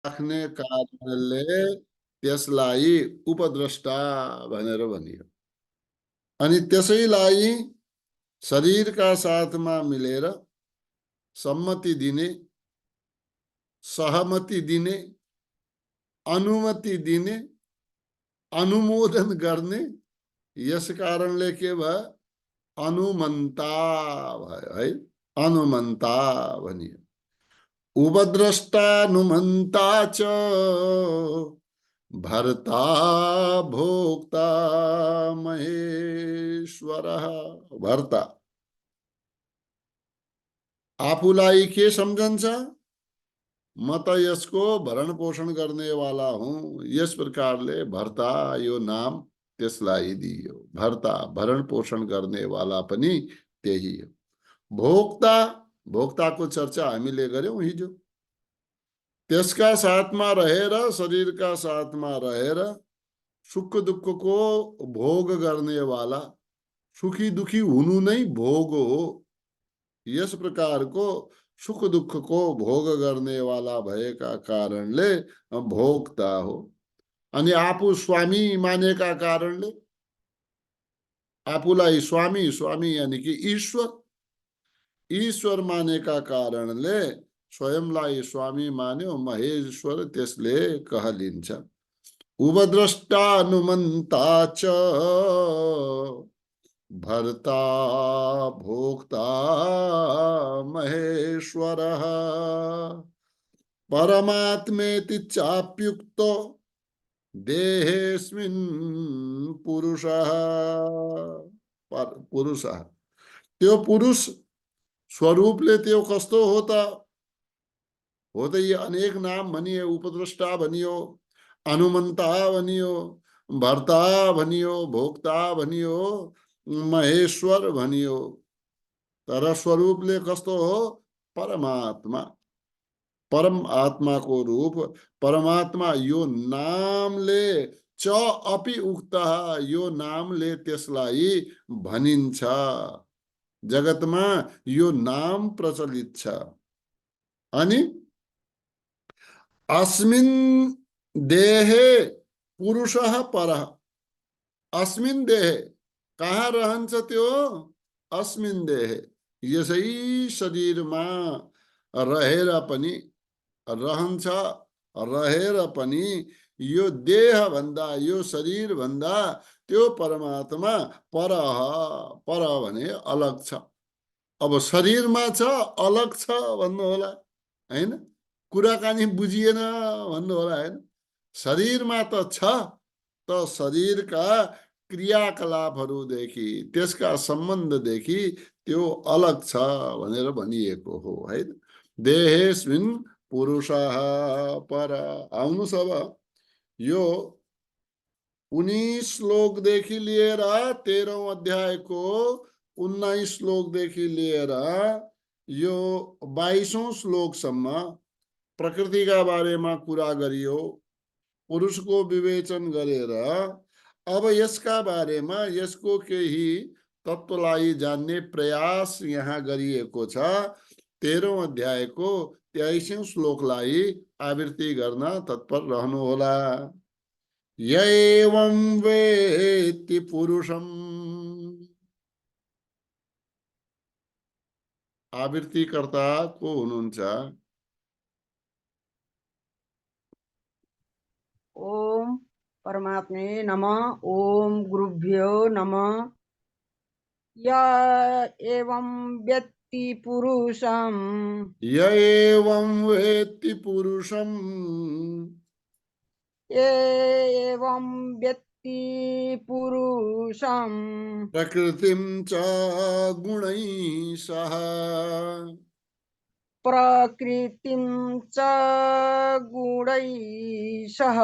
राख्ने कारणले त्यसलाई उपद्रष्टा भनेर भनियो। अनि त्यसैलाई शरीरका साथमा मिलेर सम्मति दिने, सहमति दिने, अनुमति दिने, अनुमोदन गर्ने, यस कारणले के भयो? अनुमन्ता भयो है। अनुमन्ता भनियो। उपद्रष्टानुमन्ता च भर्ता भोक्ता महेश्वरः। भर्ता आफूलाई के सम्झन्छ? म त यसको भरण पोषण गर्ने वाला हुँ। यस प्रकारले भर्ता यो नाम त्यसलाई दियो। भर्ता भरण पोषण गर्ने वाला पनि त्यही हो। भोक्ता, भोक्ताको चर्चा हामीले गर्यौं हिजो। त्यसका साथमा रहेर, शरीरका साथमा रहेर सुख दुःखको भोग गर्ने वाला, सुखी दुखी हुनु नै भोग हो। यस प्रकारको सुख दुःखको भोग गर्ने वाला भएका कारणले भोक्ता हो। अनि आफू स्वामी मानेका कारणले, आफूलाई स्वामी, स्वामी यानी कि ईश्वर, ईश्वर मानेका कारणले स्वयंलाई स्वामी मान्यो महेश्वर, त्यसले कहलिन्छ। उपद्रष्टानुमन्ता च भर्ता भोक्ता महेश्वरः। परमात्मेति चाप्युक्तो देहेस्मिन् पुरुषः। पुरुषः, त्यो पुरुष स्वरूपले त्यो कस्तो हो त? हो त ये अनेक नाम भनिए, उपद्रष्टा भनियो, अनुमन्ता भनियो, भर्ता भनियो, भोक्ता भनियो, महेश्वर भनियो, तर स्वरूपले कस्तो हो? परमात्मा, परम आत्मा को रूप परमात्मा। यो नामले च अपि उक्तः, यो नामले त्यसलाई भनिन्छ। जगतमा यो नाम प्रचलित छ। अनि अस्मिन् देहे पुरुषः परः। अस्मिन् देहे, कहाँ रहन्छ त्यो? अस्मिन् देहे, यसै शरीरमा रहेर पनि रहन्छ। रहेर पनि यो देह भन्दा, यो शरीर भन्दा त्यो परमात्मा परः, पर भने अलग छ। अब शरीरमा छ, अलग छ भन्नु होला, हैन? कुराकानी बुझिएन भन्नु होला, हैन? शरीरमा त छ, त शरीरका क्रियाकलापहरूदेखि, त्यसका सम्बन्धदेखि त्यो अलग छ भनेर भनिएको हो, हैन? देहेस्मिन् पुरुषः पर। आउनुहोस् अब यो 19 श्लोकदेखि लिएर 13औं अध्यायको 19 श्लोकदेखि लिएर यो 22औं श्लोकसम्म प्रकृतिका बारेमा कुरा गरियो, पुरुषको विवेचन गरेर अब यसका बारेमा, यसको केही तत्त्वलाई जान्ने प्रयास यहाँ गरिएको छ। 13औं अध्यायको 23औं श्लोकलाई आवृत्ति गर्न तत्पर रहनुहोला। य एवं वेत्ति पुरुषम्। आवृत्तिकर्ता को हुनुहुन्छ? ओम परमात्मे नमः। ओम गुरुभ्यो नमः। य एवं वेत्ति पुरुषम्। य एवं वेत्ति पुरुषम्। ये एवं वेत्ति पुरुषम्। प्रकृतिं च गुणैः सह। प्रकृतिं च गुणैः सह।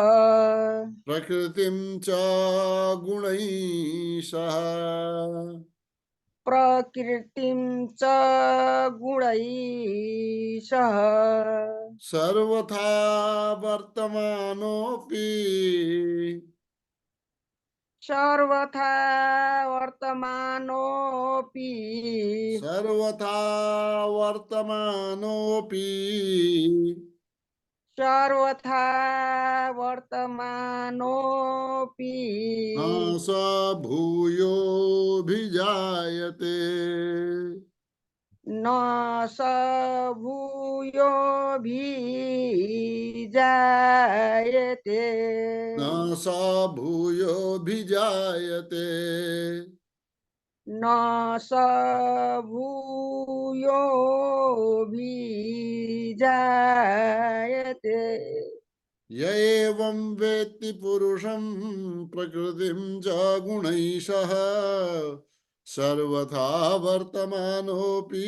प्रकृतिं च गुणैः सह। प्रकृतिं च गुणैः सह। सर्वथा वर्तमानोऽपि। सर्वथा वर्तमानोऽपि। सर्वथा वर्तमानोऽपि। सर्वथा वर्तमानोऽपि न स भूयोऽभिजायते न स भूयोऽभिजायते न स भूयोऽभिजायते न स भूयोऽभिजायते य एवं वेत्ति पुरुषं प्रकृतिं च गुणैः सह सर्वथा वर्तमानोऽपि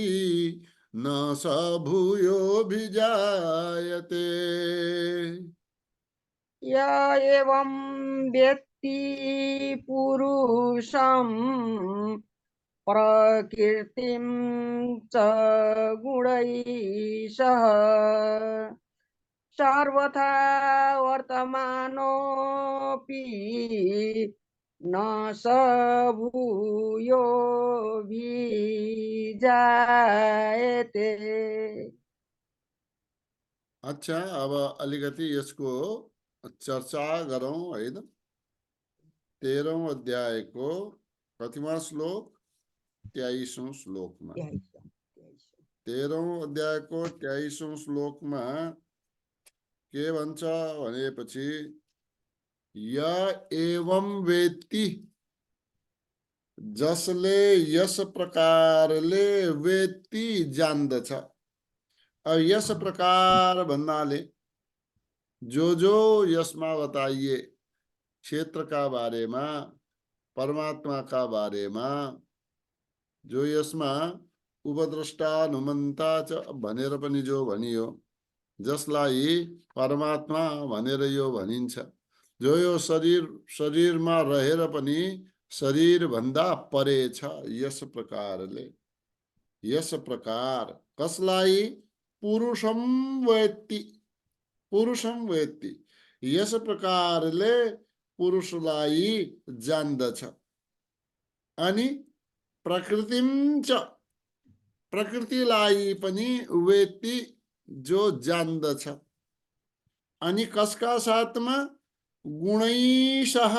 न स भूयोऽभिजायते। य एवं वेत्ति पुरुषं प्रकृतिं च गुणैः सह सर्वथा वर्तमानोऽपि न स भूयोऽभिजायते। अच्छा, अब अलिकति यसको चर्चा गरौँ है त। 13औं अध्यायको कतिमा श्लोक? 23औं श्लोकमा। 13औं अध्यायको 23औं श्लोकमा के भन्छ भनेपछि य एवं वेत्ति, जसले यस प्रकारले वेत्ति जान्दछ। अब यस प्रकार भन्नाले जो यसमा बताइए क्षेत्र का बारेमा, परमात्मा का बारेमा, जो यसमा उपद्रष्टा नुमन्ता च भनेर पनि जो भनियो, जसलाई परमात्मा भनेर यो भनिन्छ, जो यो शरीरमा रहेर पनि शरीर भन्दा परे छ, यस प्रकारले, यस प्रकार कसलाई? पुरुषम वेत्ति, पुरुषम वेत्ति, यस प्रकारले पुरुषलाई जान्दछ। अनि प्रकृतिम च, प्रकृतिलाई पनि वेत्ति, जो जान्दछ। अनि कसका साथमा? गुणैसह,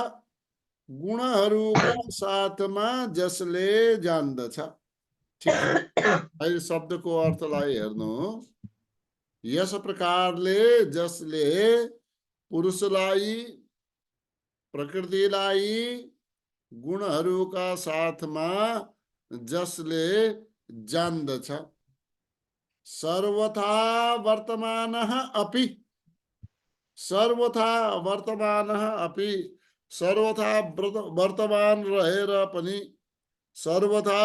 गुणहरूका साथमा जसले जान्दछ। ठिक छ। अहिले शब्दको अर्थलाई हेर्नु। यस प्रकारले जसले पुरुषलाई, प्रकृतिलाई गुणहरूका साथमा जसले जान्दछ, सर्वथा वर्तमानः अपि, सर्वथा वर्तमानः अपि, सर्वथा वर्तमान रहेर पनि, सर्वथा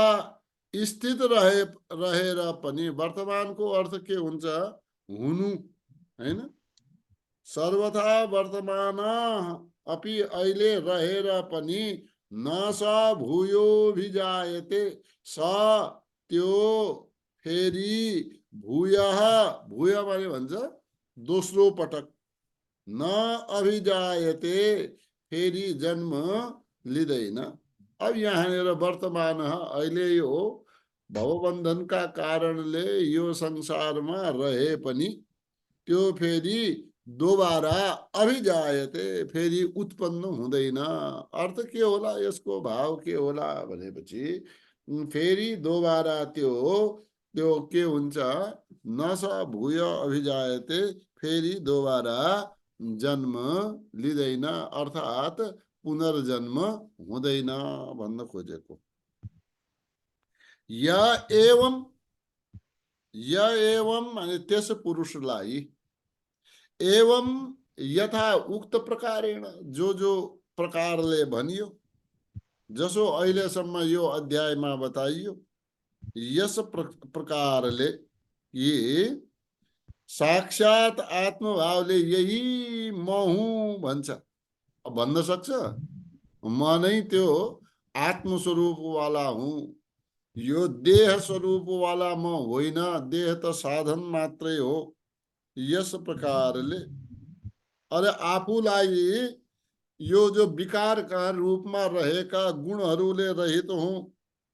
स्थित रहेर पनि। वर्तमानको अर्थ के हुन्छ? हुनु, हैन? सर्वथा वर्तमान अपि, अहिले रहेर पनि, न स भूयोऽभिजायते, स त्यो फेरि, भूयः, भूय माने भन्छ दोस्रो पटक, न अभिजायते, फेरि जन्म लिँदैन। अब यहाँनिर वर्तमान अहिले यो भवबन्धनका कारणले यो संसारमा रहे पनि त्यो फेरि दोबारा अभिजायते, फेरि उत्पन्न हुँदैन। अर्थ के होला यसको? भाव के होला भनेपछि फेरि दोबारा त्यो के हुन्छ? न स भूय अभिजायते, फेरि दोबारा जन्म लिँदैन, अर्थात पुनर्जन्म हुँदैन भन्न खोजेको। य एवं अनि त्यस पुरुषलाई, एवं यथा उक्त प्रकारेण, जो प्रकारले भनियो, जसो अहिलेसम्म यो अध्यायमा बताइयो, यस प्रकारले ये साक्षात आत्मभावले यही म हुँ भन्छ। अब भन्न सक्छ म नै त्यो आत्मस्वरूप वाला हुँ, यो देह स्वरूप वाला म होइन, देह त साधन मात्रै हो। यस प्रकारले अरे आफूलाई यो जो विकारका रूपमा रहेका गुणहरूले रहित हुँ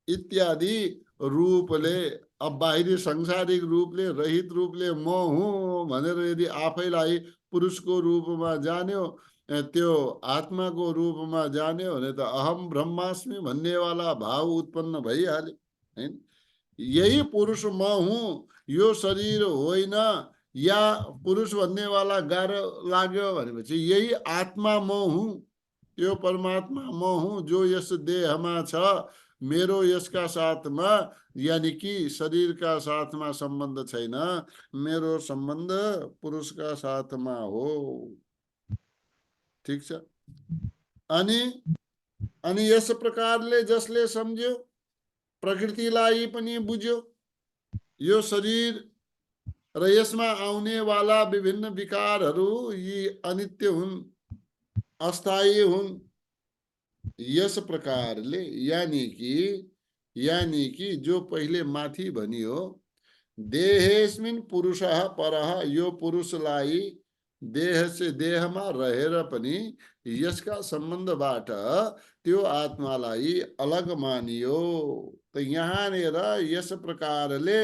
इत्यादि रूपले अब बाहिरी सांसारिक रूपले रहित रूपले म हुँ भनेर यदि आफैलाई पुरुषको रूपमा जान्यो, त्यो आत्माको रूपमा जान्यो भने त अहम ब्रह्मास्मि भन्नेवाला भाव उत्पन्न भइहाल्यो हैन। यही पुरुष म हुँ, यो शरीर होइन, या पुरुष भन्नेवाला गाह्रो लाग्यो भनेपछि यही आत्मा म हुँ, यो परमात्मा म हुँ जो यस देहमा छ। मेरो यसका साथमा यानी कि शरीरका साथमा सम्बन्ध छैन, मेरो सम्बन्ध पुरुषका साथमा हो। ठिक छ। अनि अनि यस प्रकारले जसले सम्झ्यो, प्रकृतिलाई पनि बुझ्यो, यो शरीर र यसमा आउने वाला विभिन्न विकारहरू यी अनित्य हुन्, अस्थायी हुन्। यस प्रकारले यानी कि जो पहिले माथि भनियो, देहेस्मिन् पुरुषः परः, यो पुरुषलाई देह से देहमा रहेर पनि यसका सम्बन्धबाट त्यो आत्मालाई अलग मानियो। त यहाँनिर यस प्रकारले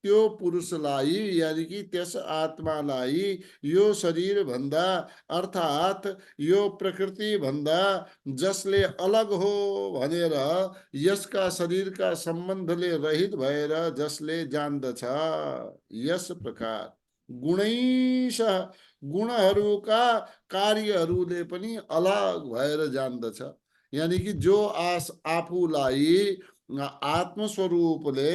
त्यो पुरुषलाई यानी कि त्यस आत्मालाई यो शरीर भन्दा अर्थात यो प्रकृति भन्दा जसले अलग हो भनेर यसका शरीरका सम्बन्धले रहित भएर जसले जान्दछ, यस प्रकार गुणैशः गुणहरूका कार्यहरूले पनि अलग भएर जान्दछ। यानी कि जो आफूलाई आत्मस्वरूपले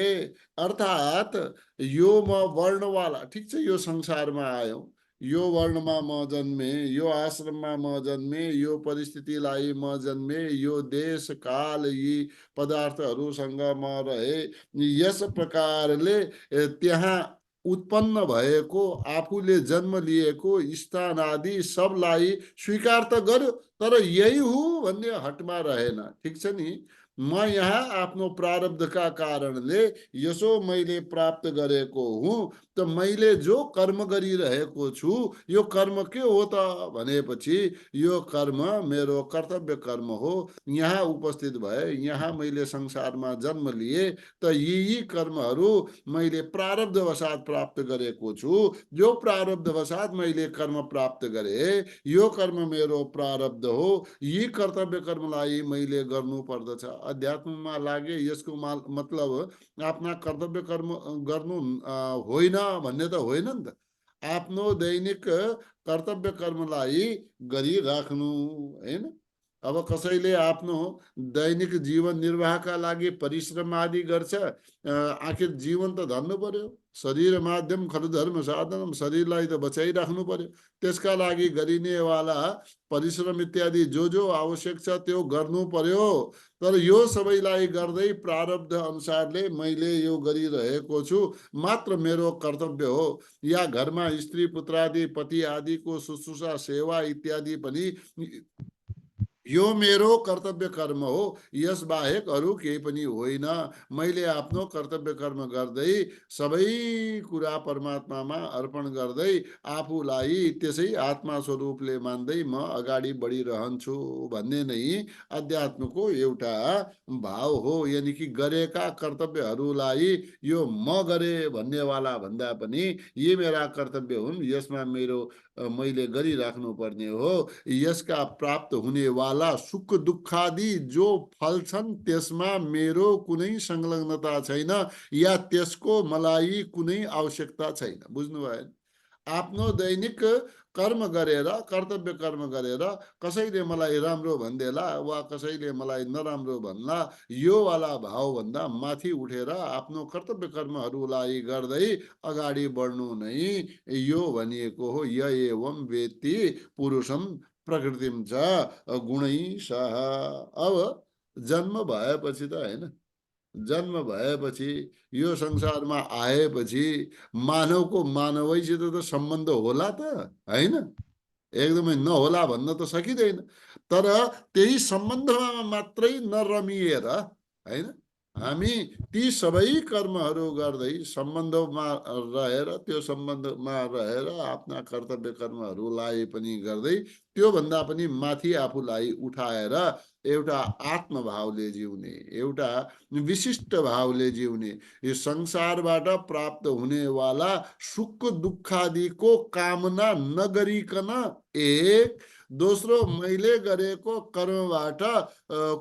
अर्थात यो म वर्णवाला, ठिक छ, यो संसारमा आयो, यो वर्णमा म जन्मे, यो आश्रममा म जन्मे, यो परिस्थितिलाई म जन्मे, यो देश काल यी पदार्थहरूसँग म रहे, यस प्रकारले त्यहाँ उत्पन्न भएको आफूले जन्म लिएको स्थान आदि सबलाई स्वीकार त गर्यो, तर यही हूँ भन्ने हटमा रहेन। ठिक छ नि। म यहाँ आफ्नो प्रारब्धका कारणले यसो मैले प्राप्त गरेको हुँ, त मैले जो कर्म गरिरहेको छु यो कर्म के हो त भनेपछि यो कर्म मेरो कर्तव्य कर्म हो। यहाँ उपस्थित भए, यहाँ मैले संसारमा जन्म लिए, त यी कर्महरू मैले प्रारब्धवशात प्राप्त गरेको छु। जो प्रारब्धवशात मैले कर्म प्राप्त गरे, यो कर्म मेरो प्रारब्ध हो। यी कर्तव्य कर्मलाई मैले गर्नु पर्दछ। अध्यात्ममा लागे यसको मतलब आफ्ना कर्तव्य कर्म गर्नु होइन भन्ने त होइन नि त। आफ्नो दैनिक कर्तव्य कर्मलाई गरिराख्नु हैन। अब कसैले आफ्नो दैनिक जीवन निर्वाहका लागि परिश्रम आदि गर्छ, आखिर जीवन त धन्नु पर्यो। शरीर माध्यम खलु धर्म साधनम, शरीरलाई त बचाइराख्नु पर्यो। त्यसका लागि गरिनेवाला परिश्रम इत्यादि जो जो आवश्यक छ त्यो गर्नु पर्यो। तर यो सबैलाई गर्दै प्रारब्ध अनुसारले मैले यो गरिरहेको छु, मात्र मेरो कर्तव्य हो। या घरमा स्त्री पुत्रादि पति आदिको शुश्रूषा सेवा इत्यादि पनि यो मेरो कर्तव्य कर्म हो, यस बाहेक अरू केही पनि होइन। मैले आफ्नो कर्तव्य कर्म गर्दै सबै कुरा परमात्मामा अर्पण गर्दै आफूलाई त्यसै आत्मा स्वरूपले मान्दै म अगाडि बढिरहन्छु भन्ने नै अध्यात्मको एउटा भाव हो। यानी कि गरेका कर्तव्यहरूलाई यो म गरे भन्नेवाला भन्दा पनि यी मेरा कर्तव्य हुन्, यसमा मेरो मैले गरिराख्नु पर्ने हो। यसका प्राप्त हुनेवाला सुख दुःखादि जो फल छन् त्यसमा मेरो कुनै संलग्नता छैन, या त्यसको मलाई कुनै आवश्यकता छैन। बुझ्नुभयो? आफ्नो दैनिक कर्म गरेर, कर्तव्य कर्म गरेर कसैले मलाई राम्रो भनिदेला वा कसैले मलाई नराम्रो भन्ला, यो वाला भावभन्दा माथि उठेर आफ्नो कर्तव्य कर्महरूलाई गर्दै अगाडि बढ्नु नै यो भनिएको हो। य एवं वेत्ति पुरुषम प्रकृतिम च गुणैः। अब जन्म भएपछि त हैन, जन्म भएपछि यो संसारमा आएपछि मानवको मानवैसित त सम्बन्ध होला त हैन? एकदमै नहोला भन्न त सकिँदैन। तर त्यही सम्बन्धमा मात्रै नरमिएर हैन, हामी ती सबै कर्महरू गर्दै सम्बन्धमा रहेर, त्यो सम्बन्धमा रहेर आफ्ना कर्तव्य कर्महरूलाई पनि गर्दै त्योभन्दा पनि माथि आफूलाई उठाएर एउटा आत्मभावले जिउने, एउटा विशिष्ट भावले जिउने, यो संसारबाट प्राप्त हुनेवाला सुख दुःखादिको कामना नगरिकन एक, दोस्रो मैले गरेको कर्मबाट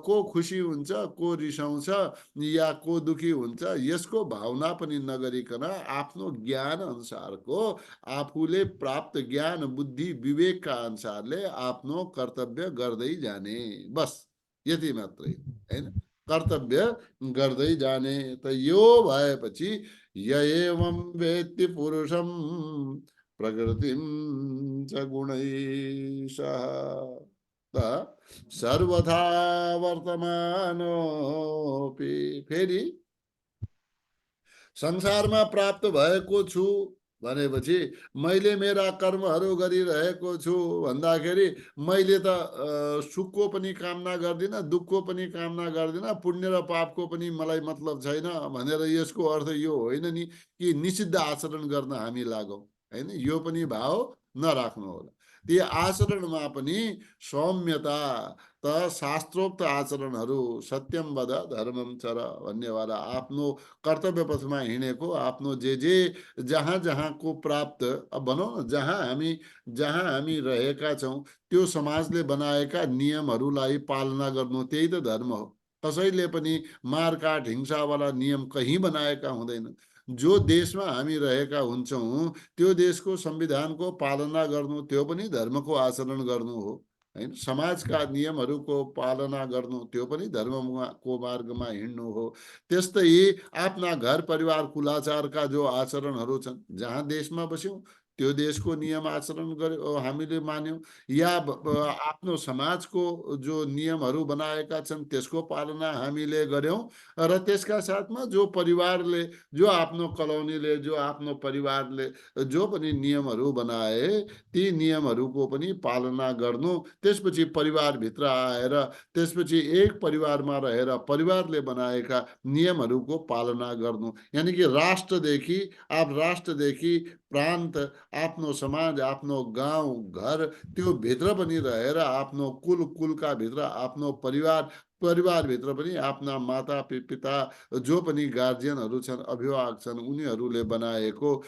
को खुसी हुन्छ, को रिसाउँछ या को दुखी हुन्छ यसको भावना पनि नगरिकन आफ्नो ज्ञान अनुसारको, आफूले प्राप्त ज्ञान बुद्धि विवेकका अनुसारले आफ्नो कर्तव्य गर्दै जाने, बस यति मात्रै हैन। कर्तव्य गर्दै जाने। त यो भएपछि य एवं वेत्ति पुरुषम प्रकृतिम च गुणैः त सर्वथा वर्तमानोपि, फेरि संसारमा प्राप्त भएको छु भनेपछि मैले मेरा कर्महरू गरिरहेको छु भन्दाखेरि मैले त सुखको पनि कामना गर्दिनँ, दुःखको पनि कामना गर्दिनँ, पुण्य र पापको पनि मलाई मतलब छैन भनेर यसको अर्थ यो होइन नि कि निषिद्ध आचरण गर्न हामी लागौँ, हैन। यो पनि भाव नराख्नु होला। ती आचरणमा पनि सौम्यता, त शास्त्रोक्त आचरणहरू, सत्यम वद धर्मम चर भन्नेवाला आफ्नो कर्तव्य पथमा हिँडेको, आफ्नो जे जहाँ जहाँको प्राप्त, अब भनौँ न जहाँ हामी रहेका छौँ त्यो समाजले बनाएका नियमहरूलाई पालना गर्नु, त्यही त धर्म हो। कसैले पनि मारकाट हिंसावाला नियम कहीँ बनाएका हुँदैन। जो देशमा हामी रहेका हुन्छौँ त्यो देशको संविधानको पालना गर्नु, त्यो पनि धर्मको आचरण गर्नु हो, हैन। समाजका नियमहरूको पालना गर्नु, त्यो पनि धर्मको मार्गमा हिँड्नु हो। त्यस्तै आफ्ना घर परिवार कुलाचारका जो आचरणहरू छन्, जहाँ देशमा बस्यौँ त्यो देशको नियम आचरण गर्यो हामीले मान्यौँ, या आफ्नो समाजको जो नियमहरू बनाएका छन् त्यसको पालना हामीले गर्यौँ, र त्यसका साथमा जो परिवारले, जो आफ्नो कलोनीले, जो आफ्नो परिवारले जो पनि नियमहरू बनाए ती नियमहरूको पनि पालना गर्नु। त्यसपछि परिवारभित्र आएर, त्यसपछि एक परिवारमा रहेर परिवारले बनाएका नियमहरूको पालना गर्नु, यानि कि राष्ट्रदेखि प्रान्त, आफ्नो समाज, आफ्नो गाउँ घर, त्यो भित्र पनि रहेर आफ्नो कुलका भित्र आफ्नो परिवारभित्र पनि आफ्ना माता पिता जो पनि गार्जियनहरू छन्, अभिभावक छन्, उनीहरूले बनाएको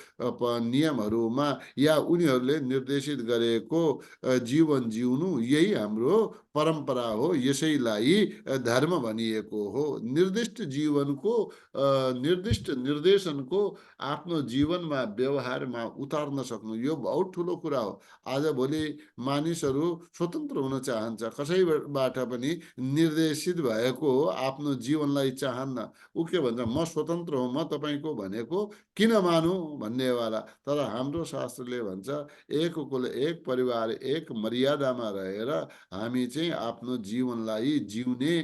नियमहरूमा या उनीहरूले निर्देशित गरेको जीवन जिउनु, यही हाम्रो परम्परा हो। यसैलाई धर्म भनिएको हो। निर्दिष्ट जीवनको निर्दिष्ट निर्देशनको आफ्नो जीवनमा व्यवहारमा उतार्न सक्नु, यो बहुत ठुलो कुरा हो। आजभोलि मानिसहरू स्वतन्त्र हुन चाहन्छ, कसैबाट पनि निर्देशित भएको आफ्नो जीवनलाई चाहन्न। ऊ के भन्छ, म स्वतन्त्र हुँ, म तपाईँको भनेको किन मानु भन्नेवाला। तर हाम्रो शास्त्रले भन्छ एक कुल, एक परिवार, एक मर्यादामा रहेर हामी चाहिँ आफ्नो जीवनलाई जिउने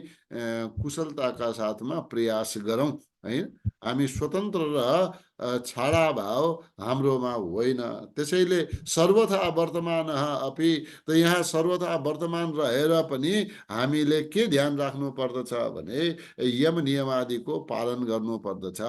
कुशलताका साथमा प्रयास गरौँ, है। हामी स्वतन्त्र र छाडा भाव हाम्रोमा होइन। त्यसैले सर्वथा वर्तमान अपि, त यहाँ सर्वथा वर्तमान रहेर पनि हामीले के ध्यान राख्नु पर्दछ भने यम नियमादिको पालन गर्नु पर्दछ,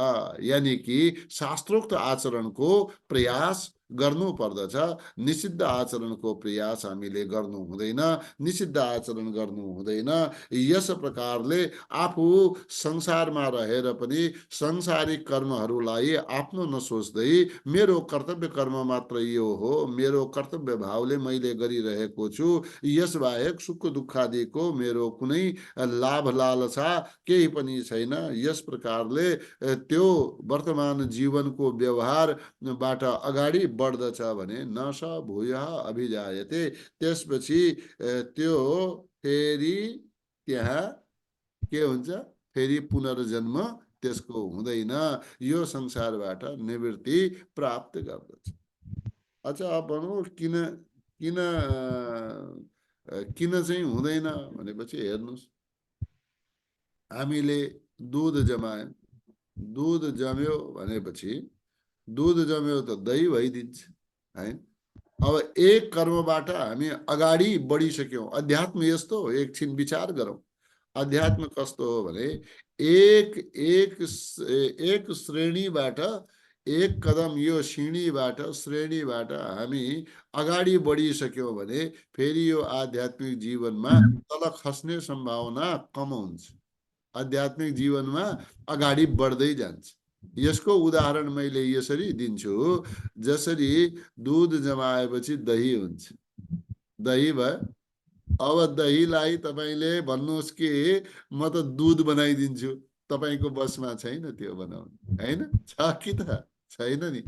यानि कि शास्त्रोक्त आचरणको प्रयास गर्नु पर्दछ। निषिद्ध आचरणको प्रयास हामीले गर्नु हुँदैन, निषिद्ध आचरण गर्नु हुँदैन। यस प्रकारले आफू संसारमा रहेर पनि सांसारिक कर्महरूलाई आफ्नो नसोच्दै मेरो कर्तव्य कर्म मात्र यो हो, मेरो कर्तव्य भावले मैले गरिरहेको छु, यसबाहेक सुख दुःखादिको मेरो कुनै लाभ लालसा केही पनि छैन, यस प्रकारले त्यो वर्तमान जीवनको व्यवहारबाट अगाडि बढ्दछ भने न स भूयः अभिजायते, त्यसपछि त्यो फेरि त्यहाँ के हुन्छ, फेरि पुनर्जन्म त्यसको हुँदैन, यो संसारबाट निवृत्ति प्राप्त गर्दछ। अच्छा, अब भनौँ किन किन किन चाहिँ हुँदैन भनेपछि हेर्नुहोस्, हामीले दुध जमायौँ, दुध जम्यो भनेपछि दुध जम्यो त दही भइदिन्छ, है। अब एक कर्मबाट हामी अगाडि बढिसक्यौँ। अध्यात्म यस्तो हो, एकछिन विचार गरौँ। अध्यात्म कस्तो हो भने एक एक एक श्रेणीबाट एक कदम यो सिँढीबाट श्रेणीबाट हामी अगाडि बढिसक्यौँ भने फेरि यो आध्यात्मिक जीवनमा तल खस्ने सम्भावना कम हुन्छ। आध्यात्मिक जीवनमा अगाडि बढ्दै जान्छ। यसको उदाहरण मैले यसरी दिन्छु, जसरी दुध जमाएपछि दही हुन्छ। दही भयो, अब दहीलाई तपाईँले भन्नुहोस् कि म त दुध बनाइदिन्छु, तपाईँको बसमा छैन त्यो बनाउनु, हैन? छ कि त छैन नि।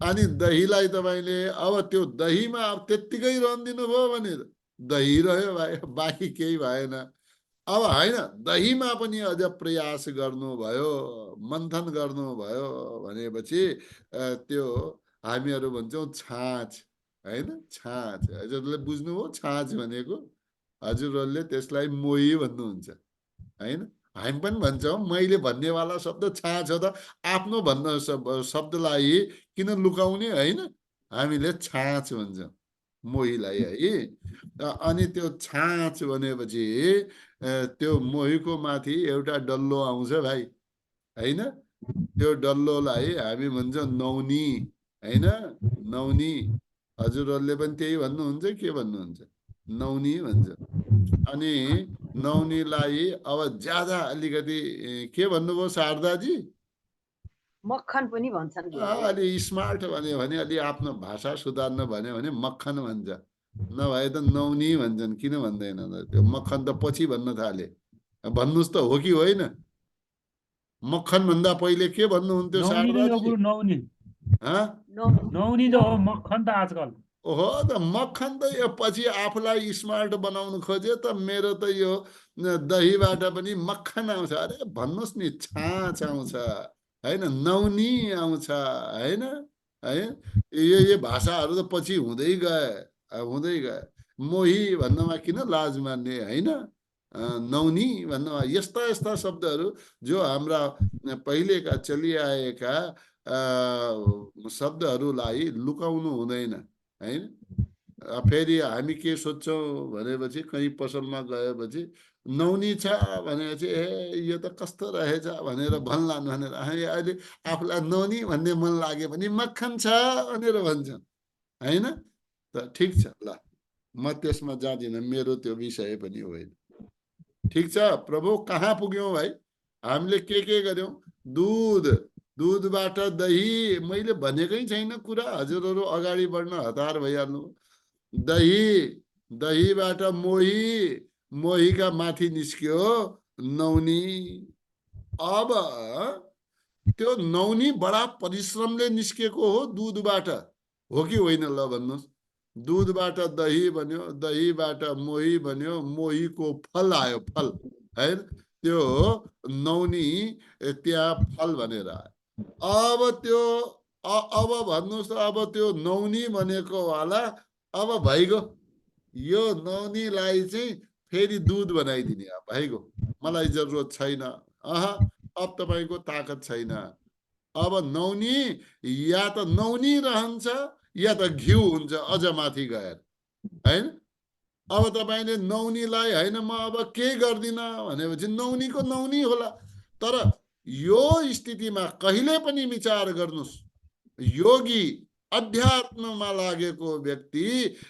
अनि दहीलाई तपाईँले अब त्यो दहीमा अब त्यत्तिकै रहन दिनुभयो भने दही रह्यो भाइ, बाँकी केही भएन। अब होइन, दहीमा पनि अझ प्रयास गर्नुभयो, मन्थन गर्नुभयो भनेपछि त्यो हामीहरू भन्छौँ छाँच, होइन? छाँच। हजुरले बुझ्नुभयो छाँच भनेको? हजुरहरूले त्यसलाई मोही भन्नुहुन्छ, होइन? हामी पनि भन्छौँ, मैले भन्नेवाला शब्द छाँच हो त आफ्नो भन्न शब्दलाई किन लुकाउने, होइन? हामीले छाँच भन्छौँ मोहीलाई, है? अनि त्यो छाँच भनेपछि त्यो मोहीको माथि एउटा डल्लो आउँछ भाइ, होइन? त्यो डल्लोलाई हामी भन्छौँ नौनी, होइन? नौनी। हजुरहरूले पनि त्यही भन्नुहुन्छ, के भन्नुहुन्छ? नौनी भन्छ। अनि नौनीलाई अब ज्यादा अलिकति के भन्नुभयो शारदाजी? मक्खन पनि भन्छन् गुरुदेव। अलि स्मार्ट भन्यो भने, अलि आफ्नो भाषा सुधार्न भन्यो भने मक्खन भन्छ, नभए त नौनी भन्छन्। किन भन्दैनन्? त्यो मक्खन त पछि भन्न थाले। भन्नुहोस् त, हो कि होइन? मक्खन भन्दा पहिले के भन्नुहुन्थ्यो नौनी नै हो शारदाजी? गुरु, नौनी नौनी त हो, मक्खन त आजकल। ओहो, त मक्खन त यो पछि आफूलाई स्मार्ट बनाउनु खोज्यो त मेरो त यो दहीबाट पनि मक्खन आउँछ। अरे भन्नुहोस् नि, छाँच आउँछ, होइन? नौनी आउँछ, होइन? है, ये भाषाहरू त पछि हुँदै गए, हुँदै गए। मोही भन्नमा किन लाज मान्ने, होइन? नौनी भन्नमा यस्ता यस्ता शब्दहरू जो हाम्रा पहिलेका चलिआएका शब्दहरूलाई लुकाउनु हुँदैन, होइन? फेरि हामी के सोध्छौँ भनेपछि कहीँ पसलमा गएपछि नौनी छ भनेपछि ए यो त कस्तो रहेछ भनेर भन्लान् भनेर हामी अहिले आफूलाई नौनी भन्ने मन लाग्यो भने मक्खन छ भनेर भन्छौँ, होइन? त ठिक छ, ल म त्यसमा जाँदिनँ, मेरो त्यो विषय पनि होइन। ठिक छ प्रभु, कहाँ पुग्यौँ भाइ? हामीले के गर्यौँ? दुध, दुधबाट दही। मैले भनेकै छैन कुरा, हजुरहरू अगाडि बढ्न हतार भइहाल्नु। दही, दहीबाट मोही, मोहीका माथि निस्क्यो नौनी। अब त्यो नौनी बडा परिश्रमले निस्केको हो दुधबाट, हो कि होइन? ल भन्नुहोस्। दुधबाट दही बन्यो, दहीबाट मोही बन्यो, मोहीको फल आयो, फल, है? त्यो नौनी त्यहाँ फल भनेर आयो। अब त्यो अब भन्नुहोस् त, अब त्यो नौनी भनेको वाला अब भइगयो। यो नौनीलाई चाहिँ फेरि दुध बनाइदिने। अब भइगयो, मलाई जरुरत छैन। अब तपाईँको ताकत छैन। अब नौनी या त नौनी रहन्छ या त घिउ हुन्छ अझ माथि गएर, होइन? अब तपाईँले नौनीलाई होइन म अब केही गर्दिनँ भनेपछि नौनीको नौनी होला। तर यो स्थितिमा कहिले पनि विचार गर्नुहोस्, योगी अध्यात्ममा लागेको व्यक्ति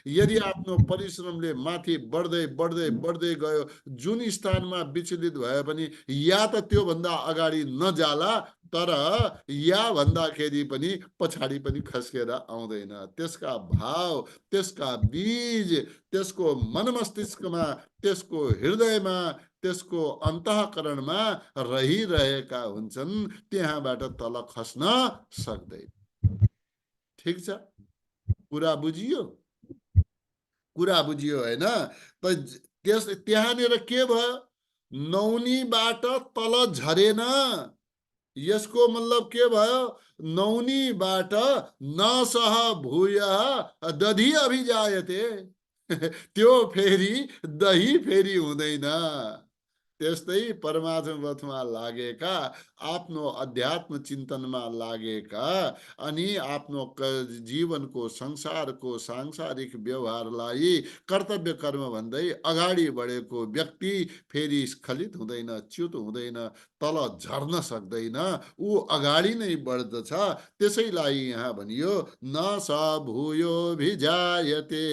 यदि आफ्नो परिश्रमले माथि बढ्दै बढ्दै बढ्दै गयो, जुन स्थानमा विचलित भए पनि या त त्योभन्दा अगाडि नजाला, तर या भन्दाखेरि पनि पछाडि पनि खस्केर आउँदैन। त्यसका भाव, त्यसका बीज त्यसको मन मस्तिष्कमा, त्यसको हृदयमा, त्यसको अन्तःकरणमा रहिरहेका हुन्छन्, त्यहाँबाट तल खस्न सक्दैन। ठिक छ, कुरा बुझियो? कुरा बुझियो, होइन? त त्यहाँनिर के भयो? नौनीबाट तल झरेन। यसको मतलब के भयो? नौनीबाट नसह भूय दधी अभिजायते। त्यो फेरि दही फेरि हुँदैन। त्यस्तै परमात्मा लागेका, आफ्नो अध्यात्म चिन्तनमा लागेका अनि आफ्नो जीवनको संसारको सांसारिक व्यवहारलाई कर्तव्य कर्म भन्दै अगाडि बढेको व्यक्ति फेरि स्खलित हुँदैन, च्युत हुँदैन, तल झर्न सक्दैन, ऊ अगाडि नै बढ्दछ। त्यसैलाई यहाँ भनियो न स भूयो भिजायते।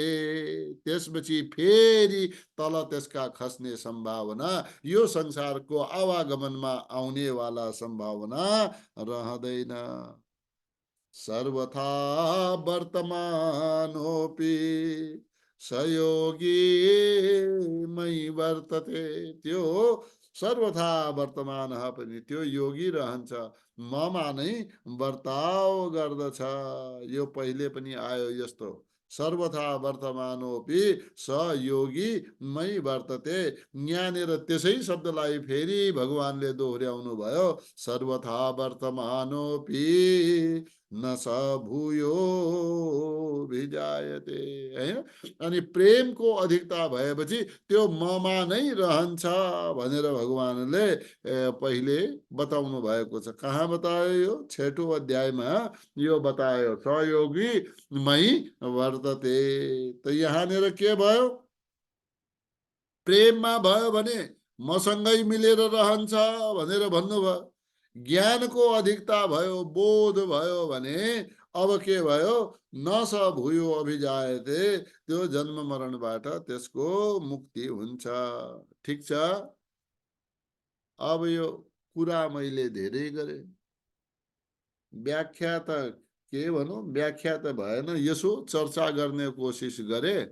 त्यसपछि फेरि तल त्यसका खस्ने सम्भावना, यो संसारको आवागमनमा आउने वाला सम्भावना रहँदैन। सर्वथा वर्तमानोपि सयोगी मयि वर्तते। त्यो सर्वथा वर्तमान पनि त्यो योगी रहन्छ, ममा नै वर्ताव गर्दछ। यो पहिले पनि आयो यस्तो, सर्वथा वर्तमानोपि स योगी मयि वर्तते। यहाँनिर त्यसै शब्दलाई फेरि भगवानले दोहोऱ्याउनु भयो, सर्वथा वर्तमानोपि न स भूयो भिजायते, हैन। अनि प्रेमको अधिकता भएपछि त्यो ममा नै रहन्छ भनेर भगवानले पहिले बताउनु भएको छ। कहाँ बतायो? यो 6औं अध्यायमा यो बतायो, सहयोगी मयि वर्तते। त यहाँनिर के भयो? प्रेममा भयो भने मसँगै मिलेर रहन्छ भनेर भन्नुभयो। ज्ञानको अधिकता भयो, बोध भयो भने अब के भयो? न स भूयो अभिजायते, त्यो जन्म मरणबाट त्यसको मुक्ति हुन्छ। ठिक छ। अब यो कुरा मैले धेरै गरे, व्याख्या त के भनौं, व्याख्या त भएन, यसो चर्चा गर्ने कोसिस गरे।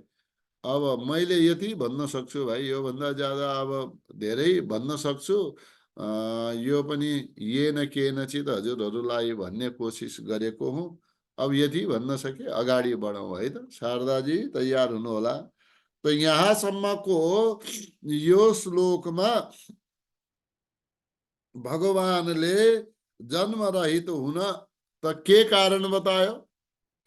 अब मैले यति भन्न सक्छु भाइ, यो भन्दा ज्यादा अब धेरै भन्न सक्छु। यो पनि ये न के न चित हजुरहरूलाई भन्ने कोसिस गरेको हुँ। अब यति भन्न सके, अगाडि बढौं है त। शारदाजी तयार हुनु होला। त यहाँसम्मको यो श्लोकमा भगवानले जन्म रहित हुन त के कारण बतायो?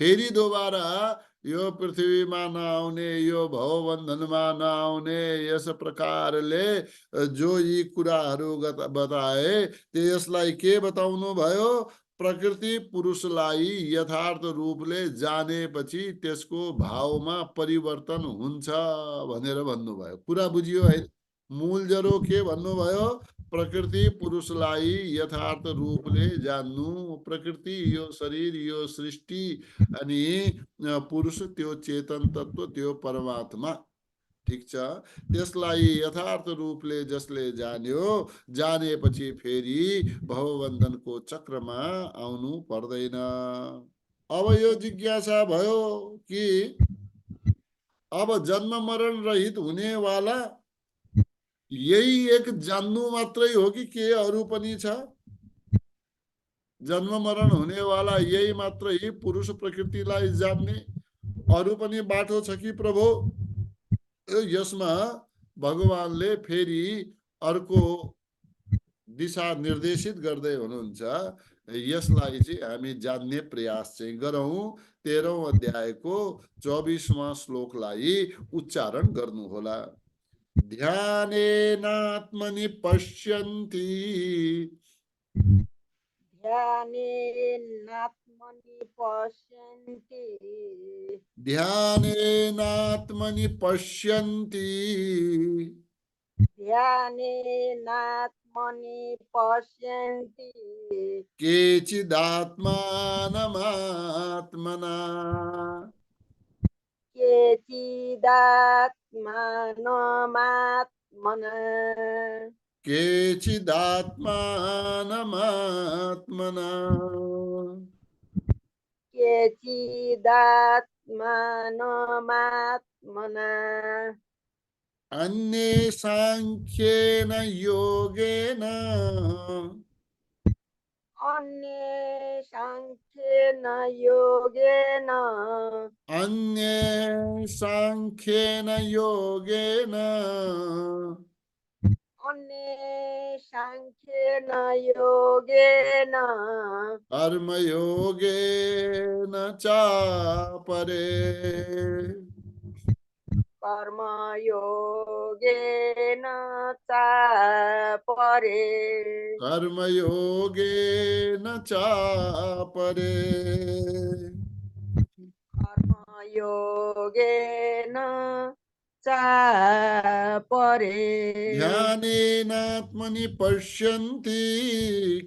फेरि दोबारा यो पृथ्वीमा नआउने, यो भवबन्धनमा नआउने, यस प्रकारले जो यी कुराहरू बताए, त्यसलाई के बताउनु भयो? प्रकृति पुरुषलाई यथार्थ रूपले जानेपछि त्यसको भावमा परिवर्तन हुन्छ भनेर भन्नुभयो। कुरा बुझियो है? मूल जरो के भन्नुभयो? प्रकृति पुरुषलाई यथार्थ रूपले जान्नु। प्रकृति यो शरीर, यो सृष्टि, अनि पुरुष त्यो चेतन तत्व, त्यो परमात्मा। ठिक छ। त्यसलाई यथार्थ रूपले जसले जान्यो, जानेपछि फेरि भवबन्धनको चक्रमा आउनु पर्दैन। अब यो जिज्ञासा भयो कि अब जन्म मरण रहित हुनेवाला यही एक जान्नु मात्रै हो कि के अरू पनि छ? जन्म मरण हुनेवाला यही मात्रै पुरुष प्रकृतिलाई जान्ने अरू पनि बाटो छ कि प्रभु? यसमा भगवानले फेरि अर्को दिशा निर्देशित गर्दै हुनुहुन्छ। यसलाई चाहिँ हामी जान्ने प्रयास चाहिँ गरौं। 13औं अध्यायको 24वां श्लोकलाई उच्चारण गर्नुहोला। ध्यानेनात्मनि पश्यन्ति, ध्यानेनात्मनि पश्यन्ति, ध्यानेनात्मनि पश्यन्ति, ध्यानेनात्मनि पश्यन्ति, केचिदात्मानमात्मना, केचिदात्मानमात्मना, केचिदात्मानमात्मना, केचिदात्मानमात्मना, अन्ये सांख्येन योगेन, अन्ये सांख्येन योगेन, अन्ये सांख्येन योगेन, अन्ये सांख्येन योगेन, कर्मयोगेन चापरे, कर्मयोगेन चापरे कर्मयोगेन चापरे कर्मयोगेन चापरे ध्यानेनात्मनि पश्यन्ति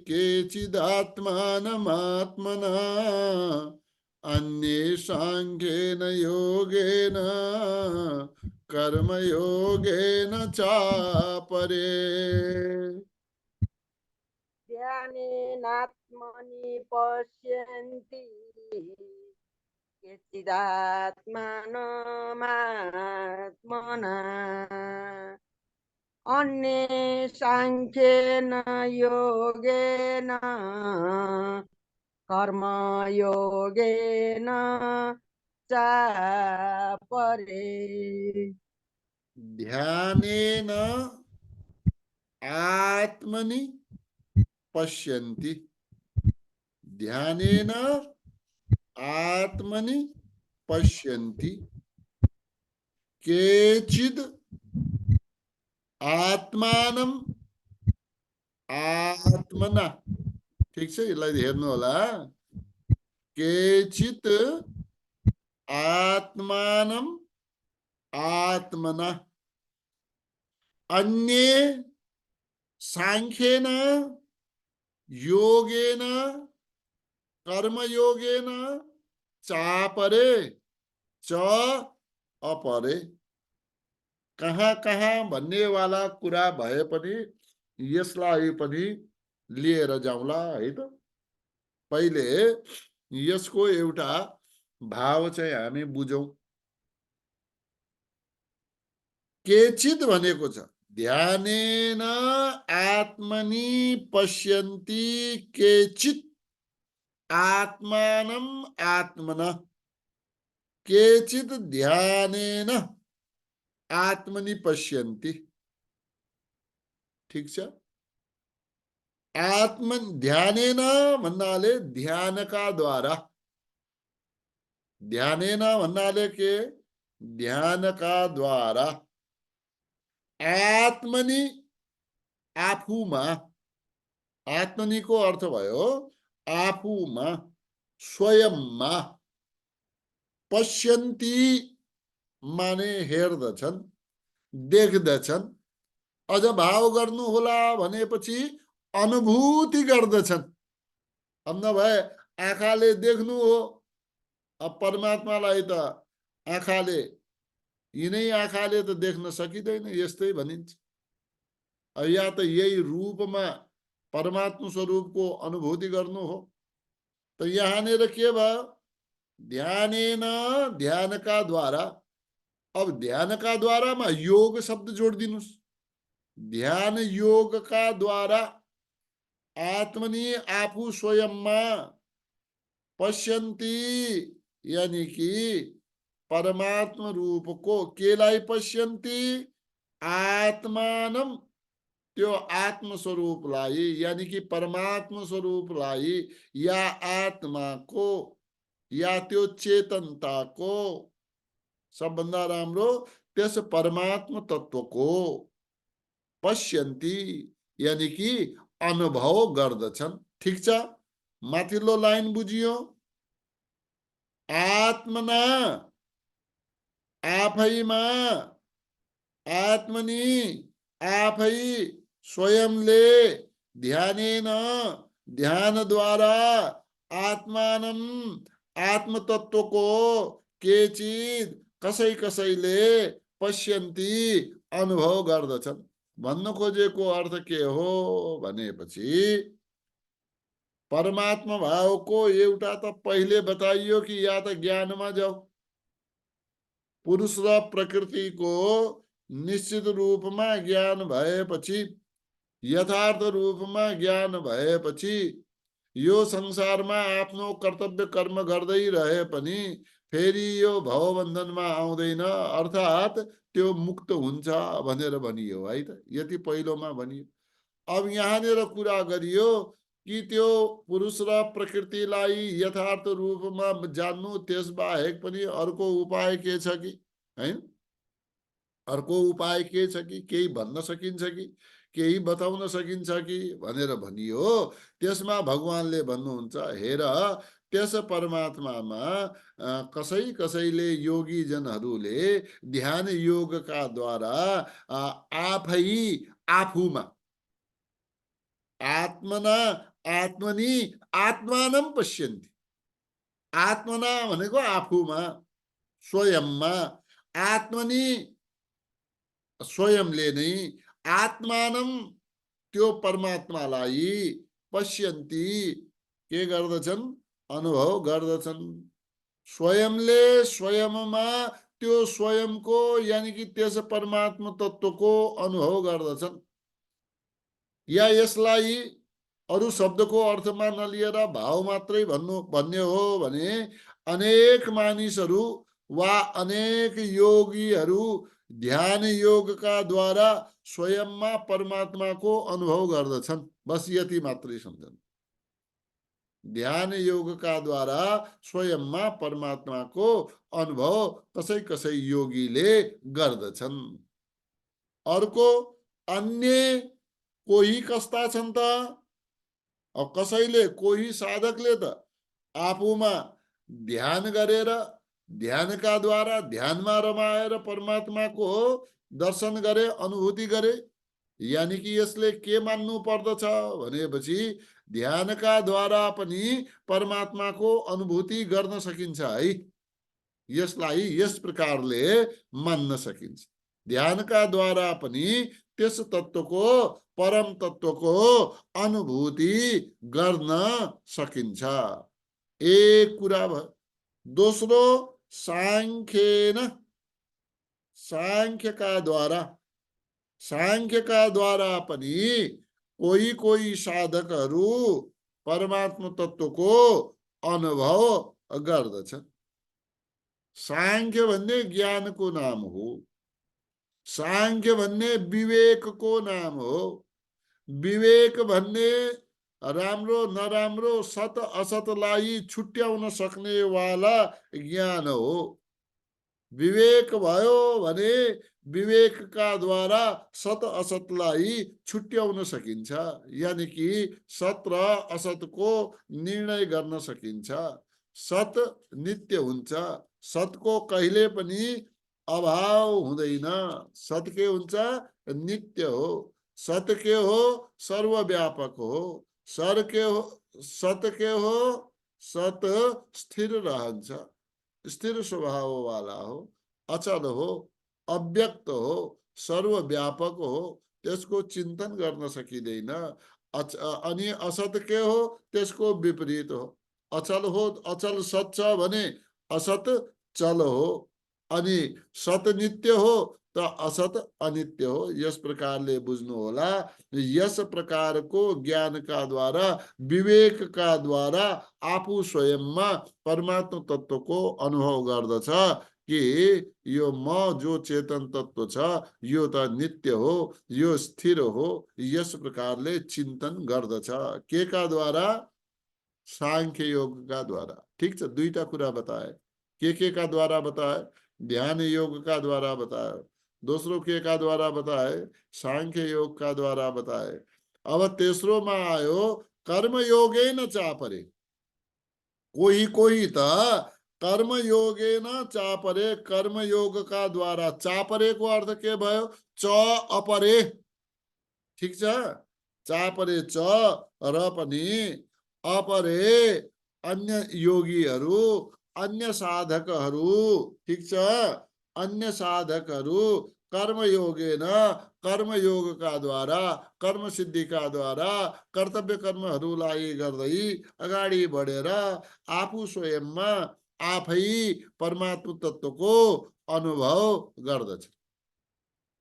केचिदात्मानमात्मना अन्ये साङ्ख्येन योगेन कर्मयोगेन चापरे ध्यानेनात्मनि पश्यन्ति केचिदात्मानमात्मना अन्ये साङ्ख्येन योगेन कर्मयोगेन चापरे ध्यानेन आत्मनि पश्यन्ति ध्यानेन आत्मनि पश्यन्ति केचिद आत्मानं आत्मना ठीक छ यसलाई हेर्नु होला केचित आत्मानं आत्मना अन्ये सांख्येन योगेन कर्मयोगेन चापरे च अपरे कहाँ कहाँ भन्ने वाला कुरा भए पनि यसलाई पनि लिएर जाउँला है त पहिले यसको एउटा भाव चाहिँ हामी बुझौं केचित भनेको छ ध्यानेन आत्मनि पश्यन्ति केचित आत्मानं आत्मना केचित ध्यानेन आत्मनि पश्यन्ति ठीक छ आत्म ध्यानेन भन्नाले ध्यानका द्वारा ध्यानेन भन्नाले के ध्यानका द्वारा आत्मनि आफूमा आत्मनिको अर्थ भयो आफूमा स्वयंमा पश्यन्ति माने हेर्दछन् देख्दछन् अझ भाव गर्नु होला भनेपछि अनुभूति गर्दछन् अब नभए आँखाले देख्नु हो अब परमात्मालाई त आँखाले यिनै आँखाले त देख्न सकिँदैन यस्तै भनिन्छ या त यही रूपमा परमात्मा स्वरूपको अनुभूति गर्नु हो त यहाँनिर के भयो ध्यानेन ध्यानका द्वारा अब ध्यानका द्वारामा योग शब्द जोडिदिनुस् ध्यान योगका द्वारा आत्मनि आफू स्वयंमा पश्यन्ति यानी कि परमात्मा रूप को केलाई पश्यन्ति आत्मानं त्यो आत्म स्वरूपलाई यानी कि परमात्मा स्वरूपलाई या आत्मा को या त्यो चेतनता को सबभन्दा राम्रो त्यस परमात्मा तत्व को पश्यन्ति यानी कि अनुभव गर्दछन् ठीक छ माथिल्लो लाइन बुझियो आत्मना आफैमा आत्मनि आफै स्वयंले ध्यानेन ध्यान द्वारा आत्मानं आत्मतत्व को केचित कसै कसैले पश्यन्ति अनुभव गर्दछन् भन्न खोजेको अर्थ के हो भनेपछि परमात्मा भाव को एउटा त पहिले बताइयो कि या त ज्ञानमा जाऊ पुरुष र प्रकृति को निश्चित रूपमा ज्ञान भएपछि यथार्थ रूपमा ज्ञान भएपछि यो संसारमा आफ्नो कर्तव्य कर्म गर्दै रहे पनि फेरि यो भवबन्धनमा आउँदैन अर्थात त्यो मुक्त हुन्छ भनेर भनियो है त यति पहिलोमा भनियो अब यहाँनिर कुरा गरियो कि त्यो पुरुष र प्रकृतिलाई यथार्थ रूपमा जान्नु त्यसबाहेक पनि अर्को उपाय के छ कि हैन अर्को उपाय के छ कि केही भन्न सकिन्छ कि केही बताउन सकिन्छ कि भनेर भनियो। त्यसमा भगवानले भन्नुहुन्छ, हेर त्यस परमात्मामा कसै कसैले योगी जनहरूले ध्यान योगका द्वारा आफै आफूमा आत्मना आत्मनि आत्मानं पश्यन्ति। आत्मना भनेको आफूमा, स्वयंमा, आत्मनि स्वयंले नै, आत्मानं त्यो परमात्मालाई, पश्यन्ति के गर्दछन्, अनुभव गर्दछन्। स्वयंले स्वयंमा त्यो स्वयंको यानी कि त्यस परमात्मा तत्वको अनुभव गर्दछन्। या यसलाई अरु शब्दको अर्थमा नलिएर भाव मात्रै भन्ने हो भने अनेक मानिसहरू वा अनेक योगीहरू ध्यान योगका द्वारा स्वयंमा परमात्माको अनुभव गर्दछन्। बस यति मात्रै सम्झनु। ध्यान योगका द्वारा स्वयंमा परमात्माको अनुभव कसै कसै योगीले गर्दछन्। अर्को अन्य कोही कस्ता छन् त, अब कसैले कोही साधकले त आफूमा ध्यान गरेर ध्यानका द्वारा ध्यानमा रमाएर परमात्माको दर्शन गरे, अनुभूति गरे। यानी कि यसले के मान्नु पर्दछ भनेपछि ध्यानका द्वारा पनि परमात्माको अनुभूति गर्न सकिन्छ है। यसलाई यस प्रकारले मान्न सकिन्छ। ध्यानका द्वारा पनि त्यस तत्वको, परम तत्वको अनुभूति गर्न सकिन्छ। एक कुरा भयो। दोस्रो सांख्येन, सांख्यका द्वारा पनि कोही कोही साधकहरू परमात्मा तत्वको अनुभव गर्दछन्। सांख्य भन्ने ज्ञानको नाम हो। सांख्य भन्ने विवेकको नाम हो। विवेक भन्ने राम्रो नराम्रो, सत असतलाई छुट्याउन सक्ने वाला ज्ञान हो। विवेक भयो भने विवेकका द्वारा सत असतलाई छुट्याउन सकिन्छ। यानी कि सत र असतको निर्णय गर्न सकिन्छ। सत नित्य हुन्छ। सतको कहिले पनि अभाव हुँदैन। सत के हुन्छ, नित्य हो। सत के हो, सर्वव्यापक हो। सत के हो, सत स्थिर रहन्छ, स्थिर स्वभाव वाला हो, अचल हो, अव्यक्त हो, सर्वव्यापक हो। त्यसको चिन्तन गर्न सकिँदैन। अनि असत के हो, त्यसको विपरीत हो। अचल हो, अचल सत छ भने असत चल हो। अनि सत नित्य हो त असत अनित्य हो। यस प्रकारले बुझ्नु होला। यस प्रकारको ज्ञानका द्वारा, विवेकका द्वारा आफू स्वयंमा परमात्मा तत्वको अनुभव गर्दछ कि यो म जो चेतन तत्व छ यो त नित्य हो, यो स्थिर हो। यस प्रकारले चिन्तन गर्दछ। के का द्वारा, सांख्य योग का द्वारा। ठीक छ, दुईटा कुरा बताए। के का द्वारा बताए, ध्यान योग का द्वारा बताए। दोस्रो के का द्वारा बताए, सांख्य योग का द्वारा बताए। अब तेस्रो में आयो कर्म योगे न चापरे। कोही कोही त कर्म योगे न चापरे, कर्म योग का द्वारा। चापरे को अर्थ के भयो, च अपरे। ठीक छ, चापरे च र पनि अपरे अन्य योगीहरू, अन्य साधकहरू। ठीक छ, अन्य साधकहरू कर्म योगे न, कर्म योग का द्वारा, कर्म सिद्धि का द्वारा कर्तव्य कर्महरूलाई गर्दै अगाडि बढेर आफू स्वयंमा आफै परमात्मा तत्वको अनुभव गर्दछ।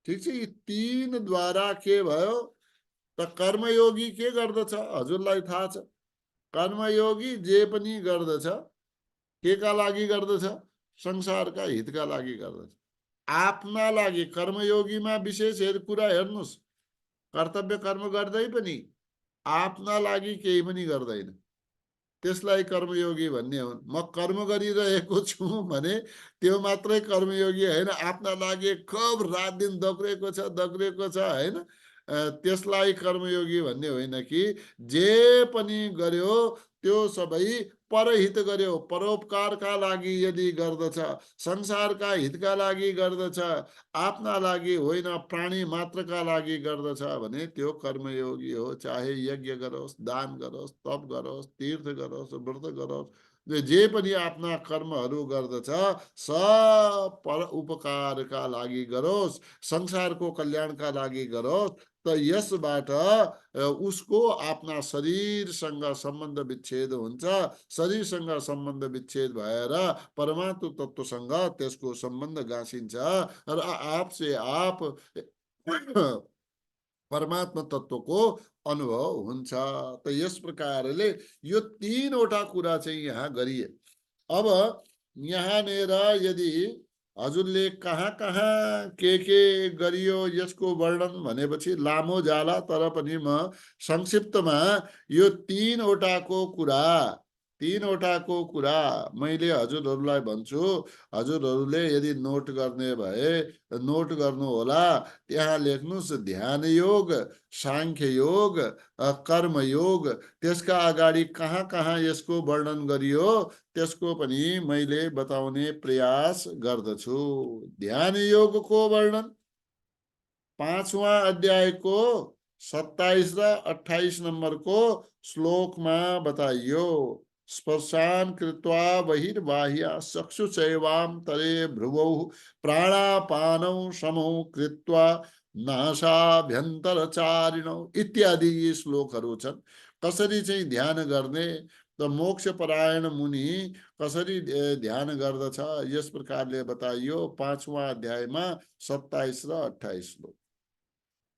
ठीक छ, यी तीन द्वारा के भयो त कर्मयोगी के गर्दछ हजुरलाई थाहा छ। कर्मयोगी जे पनि गर्दछ के का लागि गर्दछ, संसारका हितका लागि गर्दछ। आफ्ना लागि कर्मयोगीमा विशेष कुरा हेर्नुस्, कर्तव्य कर्म गर्दै पनि आफ्ना लागि केही पनि गर्दैन। त्यसलाई कर्मयोगी भन्ने हुन्। म कर्म गरिरहेको छु भने त्यो मात्रै कर्मयोगी होइन, आफ्ना लागि खूब रात दिन दग्रेको छ होइन, त्यसलाई कर्मयोगी भन्ने होइन कि जे पनि गर्यो त्यो सबै परहित गर्यो, परोपकारका लागि यदि गर्दछ, संसारका हितका लागि गर्दछ, आफ्ना लागि होइन प्राणी मात्रका लागि गर्दछ भने त्यो कर्मयोगी हो। चाहे यज्ञ गरोस्, दान गरोस्, तप गरोस्, तीर्थ गरोस्, व्रत गरोस्, जे पनि आफ्ना कर्महरू गर्दछ सब पर उपकारका लागि गरोस्, संसारको कल्याणका लागि गरोस्, त यसबाट उसको आफ्ना शरीरसँग सम्बन्ध विच्छेद हुन्छ। शरीरसँग सम्बन्ध विच्छेद भएर परमात्मा तत्त्वसँग त्यसको सम्बन्ध गाँसिन्छ र आपसे आप परमात्मा तत्त्वको अनुभव हुन्छ। त यस प्रकारले यो तीनवटा कुरा चाहिँ यहाँ गरिए। अब यहाँनिर यदि हजुरले कहाँ कहाँ के गरियो यसको वर्णन भनेपछि लामो जाला, तर पनि म संक्षिप्तमा यो तीनवटाको कुरा मैले हजुरहरूलाई भन्छु। हजुरहरूले यदि नोट गर्ने भए नोट गर्नु होला। त्यहाँ लेख्नुस् ध्यान योग, सांख्य योग, कर्म योग। त्यसका अगाडि कहाँ कहाँ यसको वर्णन गरियो त्यसको पनि मैले बताउने प्रयास गर्दछु। ध्यान योगको वर्णन 5वां अध्यायको 27 र 28 नम्बरको श्लोकमा बताइयो। स्पर्शान कृत्वा बहिर्बाह्य चक्षुचैवान्तरे भ्रुवौ प्राणापानौ समौ कृत्वा नासाभ्यन्तरचारिणौ इत्यादि यी श्लोकहरू छन्। कसरी चाहिँ ध्यान गर्ने, त मोक्ष परायण मुनि कसरी ध्यान गर्दछ यस प्रकारले बताइयो 5वां अध्यायमा 27 र 28 श्लोक।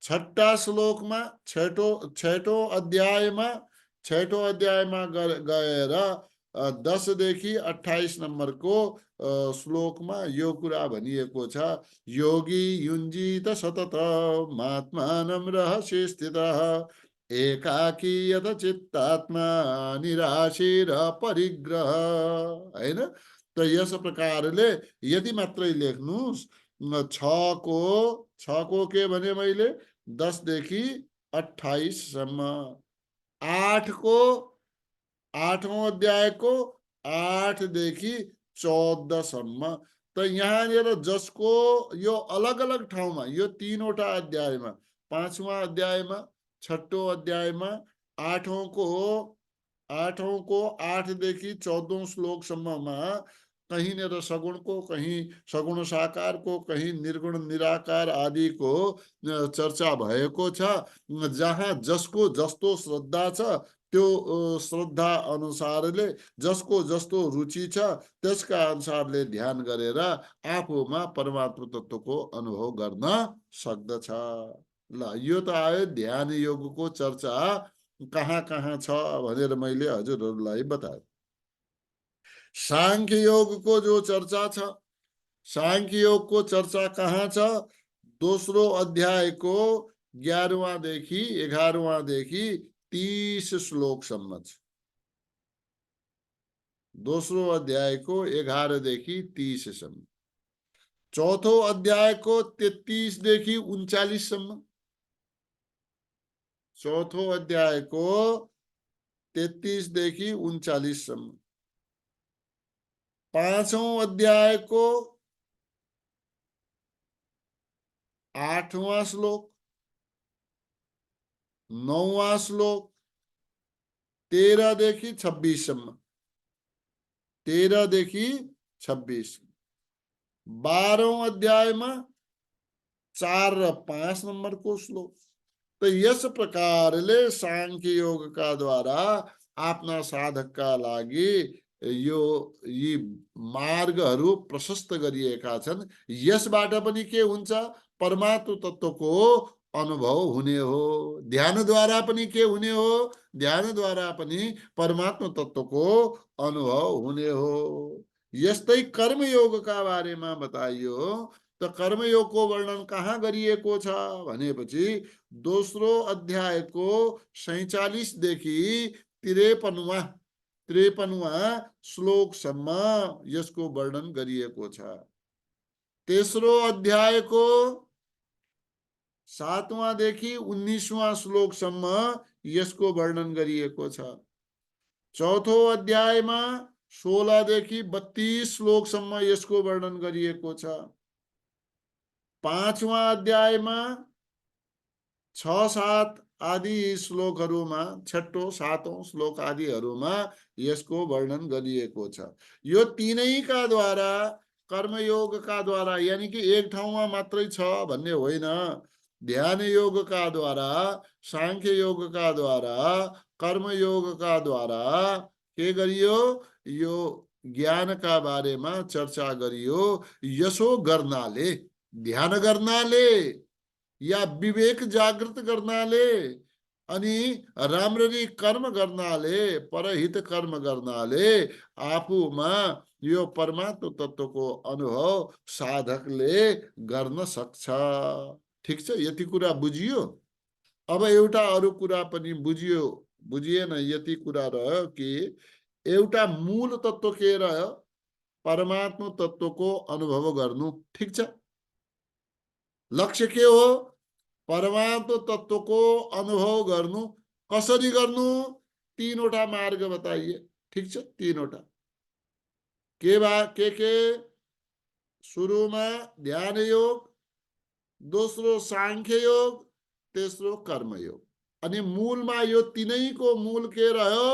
6ठा श्लोकमा छठौं अध्यायमा गएर 10 देखि 28 नम्बरको श्लोकमा यो कुरा भनिएको छ। योगी युञ्जीत सतत मात्मानं रहस्ये स्थितः एकाकी यत चित्तात्मा निराशीर परिग्रह हैन। त यस प्रकारले यदि मात्रै लेख्नुस् 6 को के भने मैले 10 देखि 28 सम्म, 8 को 8औं अध्यायको 8 देखि 14 सम्म। त यहाँनिर जसको यो अलग अलग ठाउँमा यो तीनवटा अध्यायमा 5वां अध्यायमा, 6ठौं अध्यायमा, 8औं को 8 देखि 14औं श्लोकसम्ममा कहीँनिर सगुणको, कहीँ सगुण साकारको, कहीँ निर्गुण निराकार आदिको चर्चा भएको छ। जहाँ जसको जस्तो श्रद्धा छ त्यो श्रद्धा अनुसारले, जसको जस्तो रुचि छ त्यसका अनुसारले ध्यान गरेर आफूमा परमात्मा तत्त्वको अनुभव गर्न सक्दछ। ल यो त आयो ध्यान योगको चर्चा कहाँ कहाँ छ भनेर मैले हजुरहरूलाई बताएँ। सांख्य योगको जो चर्चा छ, सांख्य योगको चर्चा कहाँ छ? दोस्रो अध्यायको 11वां देखि 11वां देखि 30 श्लोकसम्म छ। दोस्रो अध्यायको 11 देखि 30 सम्म। चौथो अध्यायको 33 देखि 39 सम्म। चौथो अध्यायको 33 देखि 39 सम्म। 5औं अध्यायको 8वां श्लोक, 9वां श्लोक, 13 देखि 26 सम्म। 13 देखि 26। 12औं अध्यायमा 4 र 5 नम्बरको श्लोक। त यस प्रकारले सांख्य योगका द्वारा आफ्ना साधकका लागि यी मार्गहरू प्रशस्त गरिएका छन्। यसबाट पनि के हुन्छ? परमात्मा तत्त्वको अनुभव हुने हो। ध्यानद्वारा पनि के हुने हो? ध्यानद्वारा पनि परमात्मा तत्त्वको अनुभव हुने हो। यस्तै कर्मयोगका बारेमा बताइयो। त कर्मयोगको वर्णन कहाँ गरिएको छ भनेपछि दोस्रो अध्यायको 47 देखि 53वां 53वां श्लोकसम्म यसको वर्णन गरिएको छ। तेस्रो अध्यायको 7वां देखि 19वां श्लोकसम्म यसको वर्णन गरिएको छ। चौथो अध्यायमा 16 देखि 32 श्लोकसम्म यसको वर्णन गरिएको छ। 5वां अध्यायमा 6-7 आदि श्लोकहरुमा 6औं 7औं श्लोक आदिहरुमा यसको वर्णन गरिएको छ। यो तीनैका द्वारा कर्मयोगका द्वारा, यानी कि एक ठाउँमा मात्रै छ भन्ने होइन, ध्यान योगका द्वारा, सांख्य योगका द्वारा, कर्मयोगका द्वारा के गरियो? यो ज्ञानका बारेमा चर्चा गरियो। यसो गर्नाले, ध्यान गर्नाले या विवेक जागृत गर्नाले अनि राम्ररी कर्म गर्नाले, परहित कर्म गर्नाले आफूमा यो परमात्मा तत्वको अनुभव साधकले गर्न सक्छ। ठीक छ, यति कुरा बुझियो। अब एउटा अरु कुरा पनि बुझिएन। यति कुरा रह्यो कि एउटा मूल तत्व के रह्यो? परमात्मा तत्वको अनुभव गर्नु। ठीक छ, लक्ष्य के हो? परमात्मा तत्वको अनुभव गर्नु। कसरी गर्नु? तीनवटा मार्ग बताइए। ठीक छ, तीनवटा के सुरुमा ध्यान योग, दोस्रो सांख्य योग, तेस्रो कर्म योग। अनि मूलमा यो तीनैको मूल के रह्यो?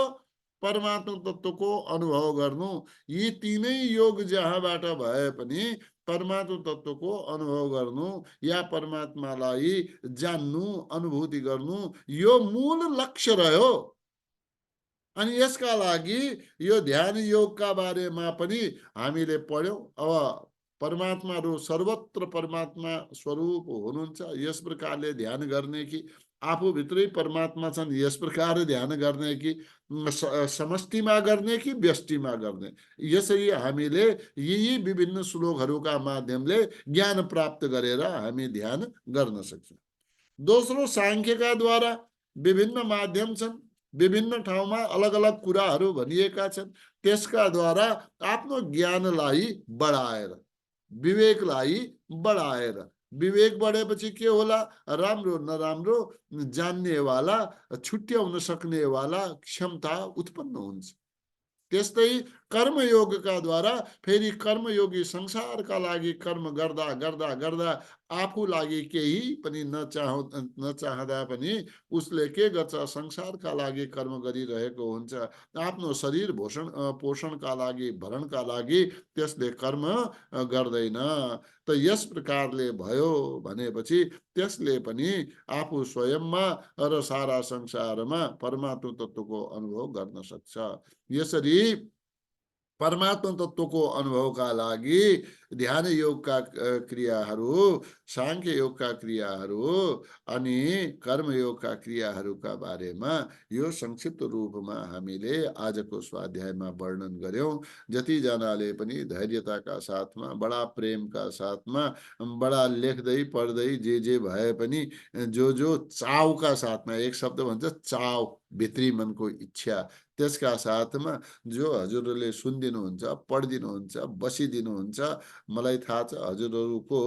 परमात्मा तत्वको अनुभव गर्नु। यी तीनै योग जहाँबाट भए पनि परमात्मा तत्वको अनुभव गर्नु या परमात्मालाई जान्नु, अनुभूति गर्नु, यो मूल लक्ष्य रह्यो। अनि यसका लागि यो ध्यान योगका बारेमा पनि हामीले पढ्यौं। अब परमात्माहरू सर्वत्र परमात्मा स्वरूप हुनुहुन्छ। यस प्रकारले ध्यान गर्ने कि आफूभित्रै परमात्मा छन्, यस प्रकार ध्यान गर्ने कि समष्टिमा गर्ने कि व्यष्टिमा गर्ने, यसरी हामीले यी विभिन्न श्लोकहरूका माध्यमले ज्ञान प्राप्त गरेर हामी ध्यान गर्न सक्छौं। दोस्रो सांख्यका द्वारा विभिन्न माध्यम छन्, विभिन्न ठाउँमा अलग अलग कुराहरू भनिएका छन्। त्यसका द्वारा आफ्नो ज्ञानलाई बढाएर, विवेकलाई बढाएर, विवेक बढेपछि के होला? राम्रो नराम्रो जान्नेवाला, छुट्याउन सक्नेवाला क्षमता उत्पन्न हुन्छ। त्यस्तै कर्मयोगका द्वारा फेरि कर्मयोगी संसारका लागि कर्म गर्दा गर्दा गर्दा आफू लागि केही पनि नचाहँदा पनि उसले के गर्छ? संसारका लागि कर्म गरिरहेको हुन्छ। आफ्नो शरीर पोषणका लागि, भरणका लागि त्यसले कर्म गर्दैन। त यस प्रकारले भयो भनेपछि त्यसले पनि आफू स्वयंमा र सारा संसारमा परमात्मा तत्वको अनुभव गर्न सक्छ। यसरी परमात्मा तत्वको अनुभवका लागि ध्यान योगका क्रियाहरू, सांख्य योगका क्रियाहरू अनि कर्म योगका क्रियाहरूका बारेमा यो संक्षिप्त रूपमा हामीले आजको स्वाध्यायमा वर्णन गर्यौं। जतिजनाले पनि धैर्यताका साथमा, बडा प्रेमका साथमा, बडा लेख्दै पढ्दै जे भए पनि जो चावका साथमा, एक शब्द भन्छ चाव, भित्री मनको इच्छा, त्यसका साथमा जो हजुरहरूले सुनिदिनुहुन्छ, पढिदिनुहुन्छ, बसिदिनुहुन्छ। मलाई थाहा छ हजुरहरूको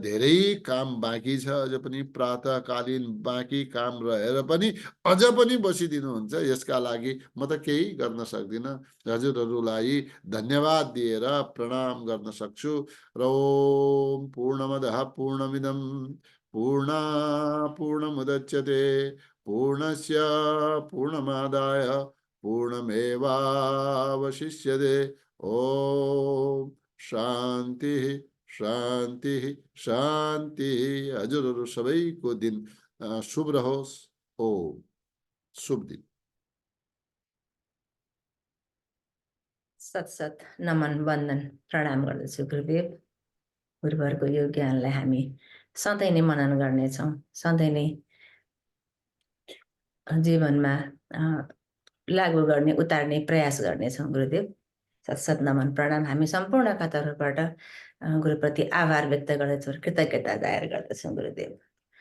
धेरै काम बाँकी छ, अझ पनि प्रातःकालीन बाँकी काम रहेर पनि अझ पनि बसिदिनुहुन्छ। यसका लागि म त केही गर्न सक्दिनँ। हजुरहरूलाई धन्यवाद दिएर प्रणाम गर्न सक्छु। र ओम पूर्णमदः पूर्णमिदं पूर्णात् पूर्णमुदच्यते पूर्णस्य पूर्णमादाय पूर्णमेवावशिष्यते। ओम शान्ति शान्ति शान्ति। हजुरहरू सबैको दिन शुभ रहोस्। ओम शुभ दिन। सत नमन वन्दन प्रणाम गर्दछु गुरुदेव। गुरुवरको यो ज्ञानलाई हामी सधैँ नै मनन गर्नेछौँ, सधैँ नै जीवनमा लागू गर्ने, उतार्ने प्रयास गर्नेछौँ गुरुदेव। सत नमन प्रणाम। हामी सम्पूर्णका तर्फबाट गुरुप्रति आभार व्यक्त गर्दछौँ, कृतज्ञता जाहेर गर्दछौँ गुरुदेव।